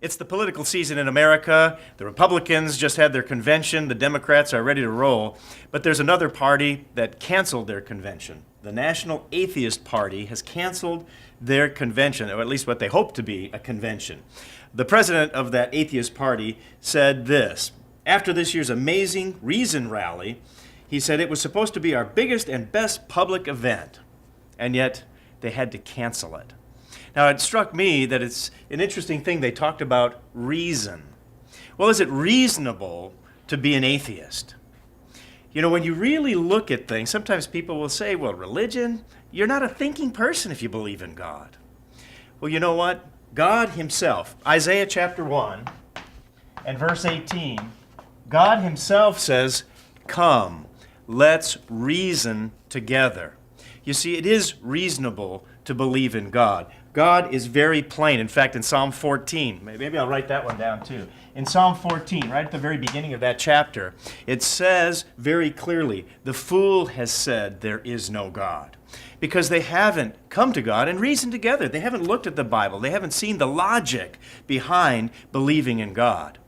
It's the political season in America. The Republicans just had their convention. The Democrats are ready to roll. But there's another party that canceled their convention. The National Atheist Party has canceled their convention, or at least what they hope to be a convention. The president of that atheist party said this. After this year's amazing Reason rally, he said it was supposed to be our biggest and best public event, and yet they had to cancel it. Now, it struck me that it's an interesting thing. They talked about reason. Well, is it reasonable to be an atheist? You know, when you really look at things, sometimes people will say, well, religion, you're not a thinking person if you believe in God. Well, you know what? God himself, Isaiah chapter 1 and verse 18, God himself says, come, let's reason together. You see, it is reasonable to believe in God. God is very plain. In fact, in Psalm 14, maybe I'll write that one down too. In Psalm 14, right at the very beginning of that chapter, it says very clearly, the fool has said there is no God. Because they haven't come to God and reasoned together. They haven't looked at the Bible. They haven't seen the logic behind believing in God.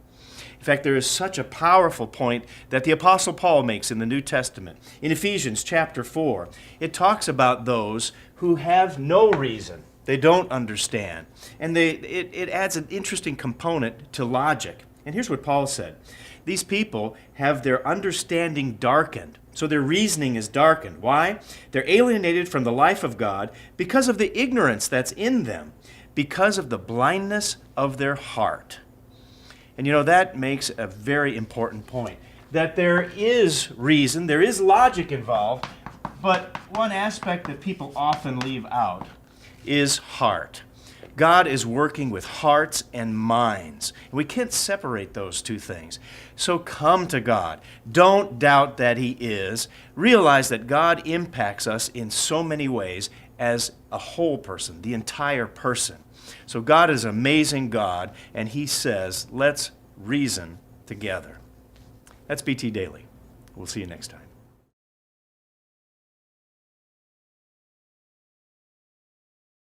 In fact, there is such a powerful point that the Apostle Paul makes in the New Testament. In Ephesians chapter 4, it talks about those who have no reason. They don't understand. And it adds an interesting component to logic. And here's what Paul said. These people have their understanding darkened. So their reasoning is darkened. Why? They're alienated from the life of God because of the ignorance that's in them, because of the blindness of their heart. And you know, that makes a very important point, that there is reason, there is logic involved, but one aspect that people often leave out is heart. God is working with hearts and minds. We can't separate those two things. So come to God. Don't doubt that He is. Realize that God impacts us in so many ways as a whole person, the entire person. So God is an amazing God, and He says, let's reason together. That's BT Daily. We'll see you next time.